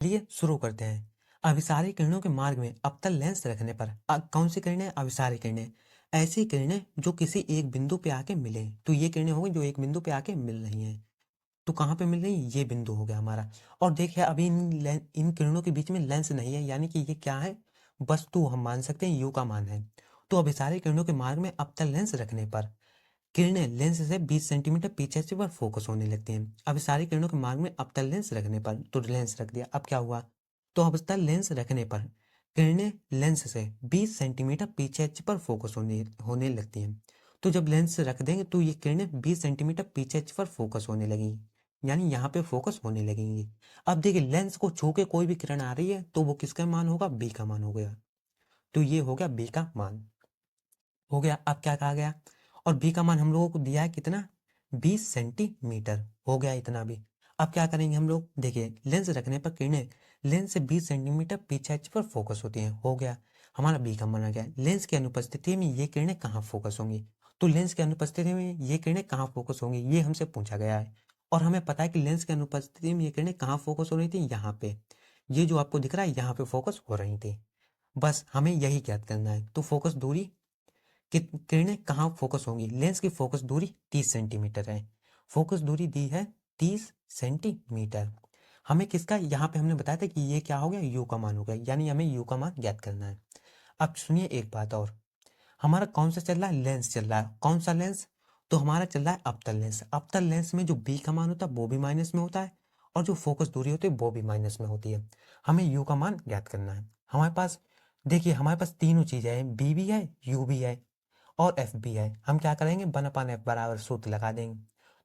चलिए शुरू करते हैं। अभिसारी किरणों के मार्ग में अवतल लेंस रखने पर कौन सी किरणें? अभिसारी किरणें, ऐसी किरणें जो किसी एक बिंदु पे आके मिले। तो ये किरणें हो गई जो एक बिंदु पे आके मिल रही हैं। तो कहाँ पे मिल रही है? ये बिंदु हो गया हमारा। और देखिए अभी इन किरणों के बीच में लेंस नहीं है, यानी कि ये क्या है? वस्तु हम मान सकते हैं यू का मान है। तो अभिसारी किरणों के मार्ग में अवतल लेंस रखने पर किरणें लेंस से 20 सेंटीमीटर पीछे से पर फोकस होने लगती हैं। अभिसारी किरणों के मार्ग में अवतल लेंस रखने पर, तो लेंस रख दिया, अब क्या हुआ? तो अवतल लेंस रखने पर किरणें लेंस से 20 सेंटीमीटर पीछे पर फोकस होने लगती हैं। तो जब लेंस रख देंगे तो ये किरणें 20 सेंटीमीटर पीछे पर फोकस होने लगेंगी, यानी यहाँ पे फोकस होने लगेंगी। अब देखिए लेंस को छू के कोई भी किरण आ रही है तो वो किसका मान होगा? बी का मान हो गया। तो ये हो गया बी का मान हो गया। अब क्या कहा गया? और बी का मान हम लोगों को दिया है कितना? 20 सेंटीमीटर हो गया इतना भी। अब क्या करेंगे हम लोग? देखिए लेंस रखने पर किरणें लेंस से 20 सेंटीमीटर पीछे पर फोकस होती हैं, हो गया। हमारा बी का मान आ गया। लेंस की अनुपस्थिति में ये किरणें कहाँ फोकस होंगी? तो लेंस की अनुपस्थिति में ये किरणें कहाँ फोकस होंगी, ये हमसे पूछा गया है। और हमें पता है कि लेंस की अनुपस्थिति में ये किरणें कहाँ फोकस हो रही थी? यहाँ पे। ये जो आपको दिख रहा है यहाँ पे फोकस हो रही थी। बस हमें यही ज्ञात करना है। तो फोकस दूरी किरणें कहाँ फोकस होंगी? लेंस की फोकस दूरी 30 सेंटीमीटर है। फोकस दूरी दी है 30 सेंटीमीटर। हमें किसका? यहाँ पे हमने बताया था कि ये क्या हो गया? यू का मान हो गया, यानी हमें यू का मान ज्ञात करना है। अब सुनिए एक बात और, हमारा कौन सा चल रहा है? लेंस चल रहा है। कौन सा लेंस? तो हमारा चल रहा है अवतल लेंस। अवतल लेंस में जो बी का मान होता है वो भी माइनस में होता है, और जो फोकस दूरी होती है वो भी माइनस में होती है। हमें यू का मान ज्ञात करना है। हमारे पास देखिए हमारे पास तीनों चीजें हैं, बी भी है, यू भी है और एफ भी है। हम क्या करेंगे? 1/f बराबर सूत्र लगा देंगे।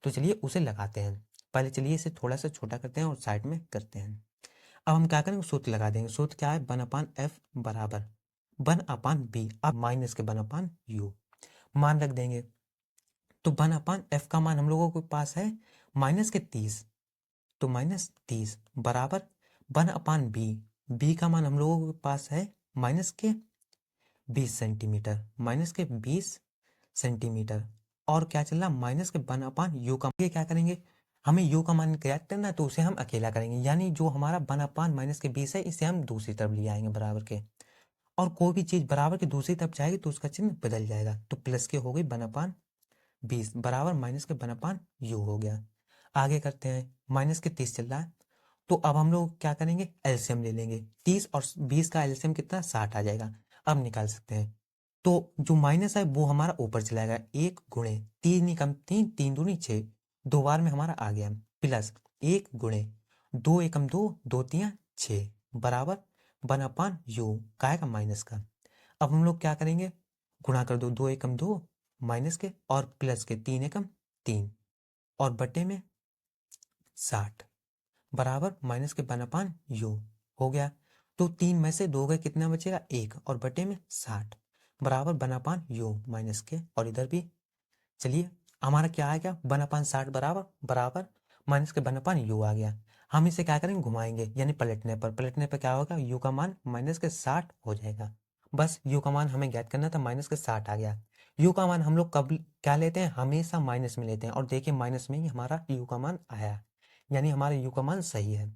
तो चलिए उसे लगाते हैं। पहले चलिए इसे थोड़ा सा छोटा करते हैं और साइड में करते हैं। अब हम क्या करेंगे? सूत्र लगा देंगे। सूत्र क्या है? 1/f बराबर 1/b, अब माइनस के 1/u मान रख देंगे। तो 1/f का मान हम लोगों के पास है माइनस के 30, तो -30 बराबर 1/b। b का मान हम लोगों के पास है माइनस के 20 सेंटीमीटर, माइनस के 20 सेंटीमीटर। और क्या चल रहा? माइनस के 1/u का। ये क्या करेंगे? हमें u का मान ज्ञात करना है, तो उसे हम अकेला करेंगे, यानी जो हमारा 1/-20 है इसे हम दूसरी तरफ ले आएंगे बराबर के। और कोई भी चीज बराबर के दूसरी तरफ जाएगी तो उसका चिन्ह बदल जाएगा। तो प्लस के हो गई 1/20 बराबर माइनस के 1/u हो गया। आगे करते हैं। माइनस के 30 चल रहा है, तो अब हम लोग क्या करेंगे? एलसीएम ले लेंगे। 30 और 20 का एलसीएम कितना? 60 आ जाएगा। अब निकाल सकते हैं। तो जो माइनस है वो हमारा ऊपर चलाएगा, 1 गुणे 3 एकम 3, 3 दूनी 6, 2 बार में हमारा आ गया, प्लस 1 गुणे 2 एकम 2, 2 तियां 6 बराबर 1/u काय का माइनस का। अब हम लोग क्या करेंगे? गुणा कर दो, 2 एकम 2 माइनस के और प्लस के 3 एकम 3 और बटे में 60 बराबर माइनस के 1/u हो गया। तो 3 में से 2 गए, कितना बचेगा? 1 और बटे में 60 बराबर 1/u माइनस के, और इधर भी चलिए हमारा क्या आ गया? 1/60 बराबर बराबर माइनस के 1/u आ गया। हम इसे क्या करेंगे? घुमाएंगे, यानी पलटने पर क्या होगा? u का मान माइनस के 60 हो जाएगा। बस u का मान हमें ज्ञात करना था, माइनस के 60 आ गया। u का मान हम लोग कब क्या लेते हैं? हमेशा माइनस में लेते हैं, और देखिए माइनस में ही हमारा u का मान आया, यानी हमारा u का मान सही है।